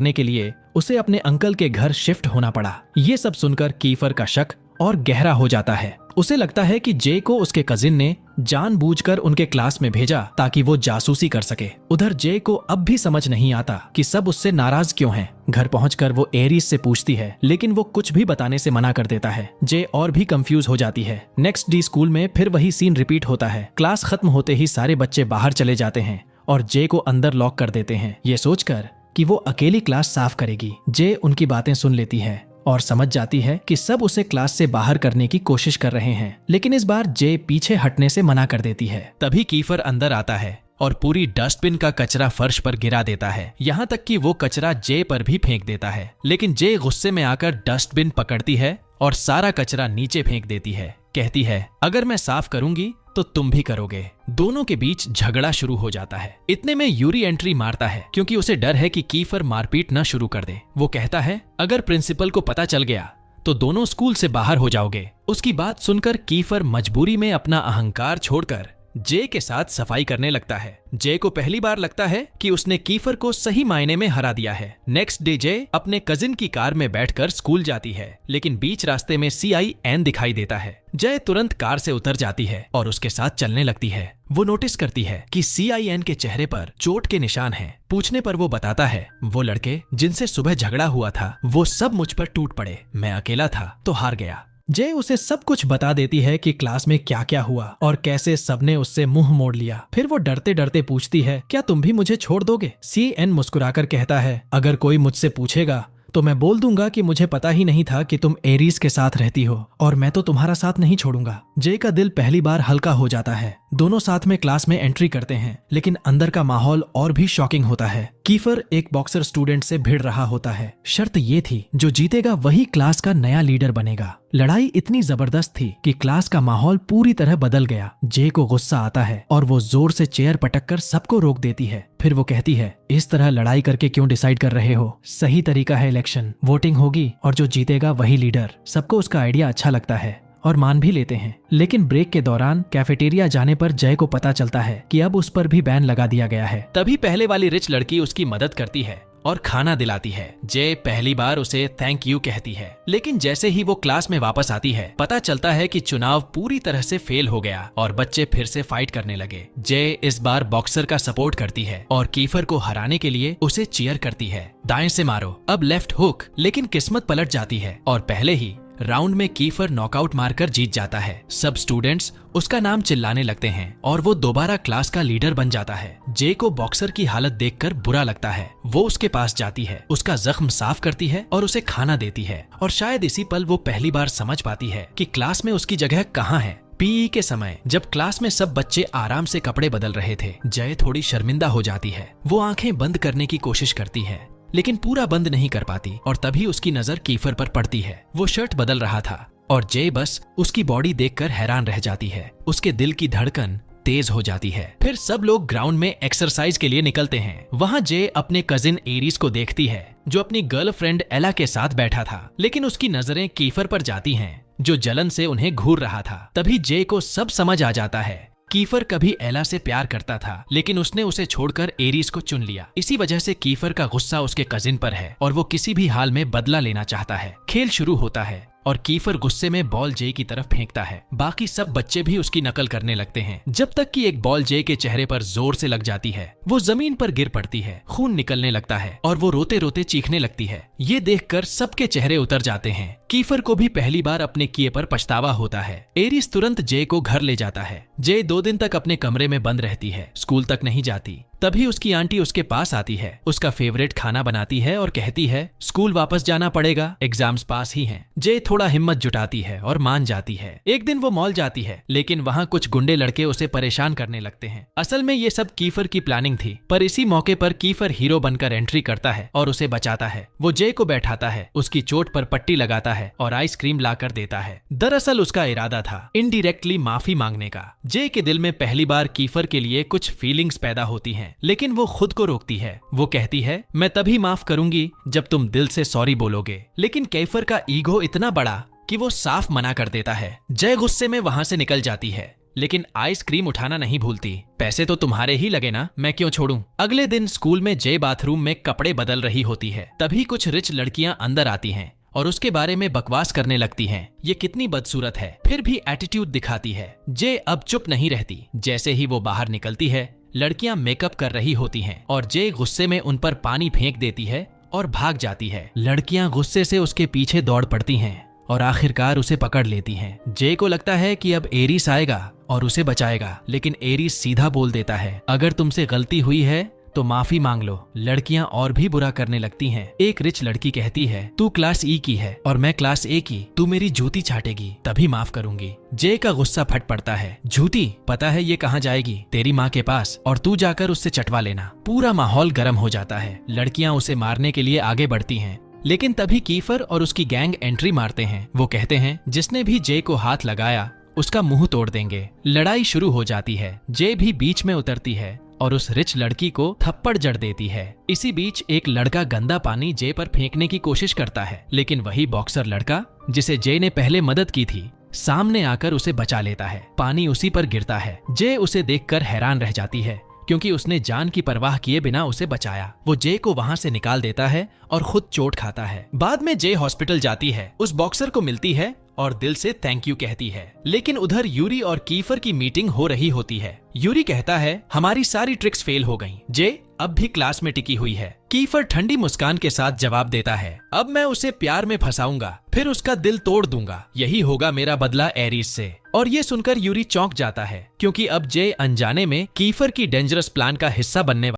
करने के लिए उसे अपने अंकल के घर शिफ्ट होना पड़ा। ये सब सुनकर कीफर का शक और गहरा हो जाता है। उसे लगता है कि जे को उसके कजिन ने जानबूझकर उनके क्लास में भेजा ताकि वो जासूसी कर सके। उधर जे को अब भी समझ नहीं आता कि सब उससे नाराज क्यों हैं। घर पहुंचकर वो एरिस से पूछती है, लेकिन वो कुछ भी बताने से मना कर देता है। जे और भी कंफ्यूज हो जाती है। नेक्स्ट डे स्कूल में फिर वही सीन रिपीट होता है। क्लास खत्म होते ही सारे बच्चे बाहर चले जाते हैं और जे को अंदर लॉक कर देते हैं, ये सोचकर कि वो अकेली क्लास साफ करेगी। जे उनकी बातें सुन लेती है और समझ जाती है कि सब उसे क्लास से बाहर करने की कोशिश कर रहे हैं, लेकिन इस बार जे पीछे हटने से मना कर देती है। तभी कीफर अंदर आता है और पूरी डस्टबिन का कचरा फर्श पर गिरा देता है। यहाँ तक कि वो कचरा जे पर भी फेंक देता है, लेकिन जे गुस्से में आकर डस्टबिन पकड़ती है और सारा कचरा नीचे फेंक देती है। कहती है, अगर मैं साफ करूंगी तो तुम भी करोगे। दोनों के बीच झगड़ा शुरू हो जाता है। इतने में यूरी एंट्री मारता है क्योंकि उसे डर है कि कीफर मारपीट न शुरू कर दे। वो कहता है, अगर प्रिंसिपल को पता चल गया तो दोनों स्कूल से बाहर हो जाओगे। उसकी बात सुनकर कीफर मजबूरी में अपना अहंकार छोड़कर जे के साथ सफाई करने लगता है। जे को पहली बार लगता है कि उसने कीफर को सही मायने में हरा दिया है। नेक्स्ट डे जे अपने कजिन की कार में बैठकर स्कूल जाती है, लेकिन बीच रास्ते में CIN दिखाई देता है। जय तुरंत कार से उतर जाती है और उसके साथ चलने लगती है। वो नोटिस करती है कि CIN के चेहरे पर चोट के निशान हैं। पूछने पर वो बताता है, वो लड़के जिनसे सुबह झगड़ा हुआ था वो सब मुझ पर टूट पड़े। मैं अकेला था तो हार गया। जय उसे सब कुछ बता देती है कि क्लास में क्या क्या हुआ और कैसे सबने उससे मुंह मोड़ लिया। फिर वो डरते डरते पूछती है, क्या तुम भी मुझे छोड़ दोगे? CN मुस्कुराकर कहता है, अगर कोई मुझसे पूछेगा तो मैं बोल दूंगा कि मुझे पता ही नहीं था कि तुम एरीज के साथ रहती हो और मैं तो तुम्हारा साथ नहीं छोड़ूंगा। जय का दिल पहली बार हल्का हो जाता है। दोनों साथ में क्लास में एंट्री करते हैं, लेकिन अंदर का माहौल और भी शॉकिंग होता है। कीफर एक बॉक्सर स्टूडेंट से भिड़ रहा होता है। शर्त ये थी, जो जीतेगा वही क्लास का नया लीडर बनेगा। लड़ाई इतनी जबरदस्त थी कि क्लास का माहौल पूरी तरह बदल गया। जे को गुस्सा आता है और वो जोर से चेयर पटककर सबको रोक देती है। फिर वो कहती है, इस तरह लड़ाई करके क्यों डिसाइड कर रहे हो? सही तरीका है इलेक्शन, वोटिंग होगी और जो जीतेगा वही लीडर। सबको उसका आइडिया अच्छा लगता है और मान भी लेते हैं। लेकिन ब्रेक के दौरान कैफेटेरिया जाने पर जय को पता चलता है कि अब उस पर भी बैन लगा दिया गया है। तभी पहले वाली रिच लड़की उसकी मदद करती है और खाना दिलाती है। जय पहली बार उसे थैंक यू कहती है, लेकिन जैसे ही वो क्लास में वापस आती है पता चलता है कि चुनाव पूरी तरह से फेल हो गया और बच्चे फिर से फाइट करने लगे। जय इस बार बॉक्सर का सपोर्ट करती है और कीफर को हराने के लिए उसे चीयर करती है। दाएं से मारो, अब लेफ्ट हुक। लेकिन किस्मत पलट जाती है और पहले ही राउंड में कीफर नॉकआउट मारकर जीत जाता है। सब स्टूडेंट्स उसका नाम चिल्लाने लगते हैं और वो दोबारा क्लास का लीडर बन जाता है। जे को बॉक्सर की हालत देखकर बुरा लगता है। वो उसके पास जाती है, उसका जख्म साफ करती है और उसे खाना देती है। और शायद इसी पल वो पहली बार समझ पाती है कि क्लास में उसकी जगह कहाँ है। PE के समय जब क्लास में सब बच्चे आराम से कपड़े बदल रहे थे, जय थोड़ी शर्मिंदा हो जाती है। वो आंखें बंद करने की कोशिश करती है, लेकिन पूरा बंद नहीं कर पाती और तभी उसकी नजर कीफर पर पड़ती है। वो शर्ट बदल रहा था और जय बस उसकी बॉडी देखकर हैरान रह जाती है। उसके दिल की धड़कन तेज हो जाती है। फिर सब लोग ग्राउंड में एक्सरसाइज के लिए निकलते हैं। वहाँ जय अपने कजिन एरीज को देखती है, जो अपनी गर्लफ्रेंड एला के साथ बैठा था, लेकिन उसकी नजरें कीफर पर जाती हैं, जो जलन से उन्हें घूर रहा था। तभी जय को सब समझ आ जाता है। कीफर कभी एला से प्यार करता था, लेकिन उसने उसे छोड़कर एरीज को चुन लिया। इसी वजह से कीफर का गुस्सा उसके कजिन पर है और वो किसी भी हाल में बदला लेना चाहता है। खेल शुरू होता है और कीफर गुस्से में बॉल जे की तरफ फेंकता है। बाकी सब बच्चे भी उसकी नकल करने लगते हैं, जब तक कि एक बॉल जे के चेहरे पर जोर से लग जाती है। वो जमीन पर गिर पड़ती है, खून निकलने लगता है और वो रोते रोते चीखने लगती है। ये देखकर सबके चेहरे उतर जाते हैं। कीफर को भी पहली बार अपने किए पर पछतावा होता है। एरिस तुरंत जे को घर ले जाता है। जे 2 दिन तक अपने कमरे में बंद रहती है, स्कूल तक नहीं जाती। तभी उसकी आंटी उसके पास आती है, उसका फेवरेट खाना बनाती है और कहती है, स्कूल वापस जाना पड़ेगा, एग्जाम्स पास ही हैं। जे थोड़ा हिम्मत जुटाती है और मान जाती है। एक दिन वो मॉल जाती है, लेकिन वहाँ कुछ गुंडे लड़के उसे परेशान करने लगते हैं। असल में ये सब कीफर की प्लानिंग थी, पर इसी मौके पर कीफर हीरो बनकर एंट्री करता है और उसे बचाता है। वो जे को बैठाता है, उसकी चोट पर पट्टी लगाता है और आइसक्रीम लाकर देता है। दरअसल उसका इरादा था इनडायरेक्टली माफी मांगने का। जे के दिल में पहली बार कीफर के लिए कुछ फीलिंग्स पैदा होती हैं, लेकिन वो खुद को रोकती है। वो कहती है, मैं तभी माफ करूंगी जब तुम दिल से सॉरी बोलोगे। लेकिन कीफर का ईगो इतना बड़ा कि वो साफ मना कर देता है। जय गुस्से में वहां से निकल जाती है। लेकिन आइसक्रीम उठाना नहीं भूलती। पैसे तो तुम्हारे ही लगे ना, मैं क्यों छोड़ूं। अगले दिन स्कूल में जे बाथरूम में कपड़े बदल रही होती है। तभी कुछ रिच लड़कियां अंदर आती हैं और उसके बारे में बकवास करने लगती हैं। ये कितनी बदसूरत है, फिर भी एटीट्यूड दिखाती है। जे अब चुप नहीं रहती। जैसे ही वो बाहर निकलती है, लड़कियां मेकअप कर रही होती हैं और जे गुस्से में उन पर पानी फेंक देती है और भाग जाती है। लड़कियां गुस्से से उसके पीछे दौड़ पड़ती हैं और आखिरकार उसे पकड़ लेती हैं। जे को लगता है कि अब एरिस आएगा और उसे बचाएगा, लेकिन एरिस सीधा बोल देता है, अगर तुमसे गलती हुई है तो माफी मांग लो। लड़कियां और भी बुरा करने लगती हैं। एक रिच लड़की कहती है, तू क्लास ई की है और मैं क्लास ए की, तू मेरी जूती चाटेगी तभी माफ करूंगी। जे का गुस्सा फट पड़ता है, झूठी, पता है ये कहाँ जाएगी, तेरी माँ के पास, और तू जाकर उससे चटवा लेना। पूरा माहौल गर्म हो जाता है। लड़कियां उसे मारने के लिए आगे बढ़ती हैं, लेकिन तभी कीफर और उसकी गैंग एंट्री मारते हैं। वो कहते हैं, जिसने भी जे को हाथ लगाया उसका मुंह तोड़ देंगे। लड़ाई शुरू हो जाती है। जे भी बीच में उतरती है और उस रिच लड़की को थप्पड़ जड़ देती है। इसी बीच एक लड़का गंदा पानी जे पर फेंकने की कोशिश करता है, लेकिन वही बॉक्सर लड़का जिसे जे ने पहले मदद की थी, सामने आकर उसे बचा लेता है। पानी उसी पर गिरता है। जे उसे देखकर हैरान रह जाती है, क्योंकि उसने जान की परवाह किए बिना उसे बचाया। वो जे को वहां से निकाल देता है और खुद चोट खाता है। बाद में जे हॉस्पिटल जाती है, उस बॉक्सर को मिलती है और दिल से थैंक यू कहती है। लेकिन उधर यूरी और कीफर की मीटिंग हो रही होती है। यूरी कहता है, हमारी सारी ट्रिक्स फेल हो गईं। जे अब भी क्लास में टिकी हुई है। कीफर ठंडी मुस्कान के साथ जवाब देता है, अब मैं उसे प्यार में फंसाऊंगा, फिर उसका दिल तोड़ दूंगा। यही होगा मेरा बदला एरिस से। और ये सुनकर यूरी चौंक जाता है, क्योंकि अब जे अनजाने में कीफर की डेंजरस प्लान का हिस्सा बनने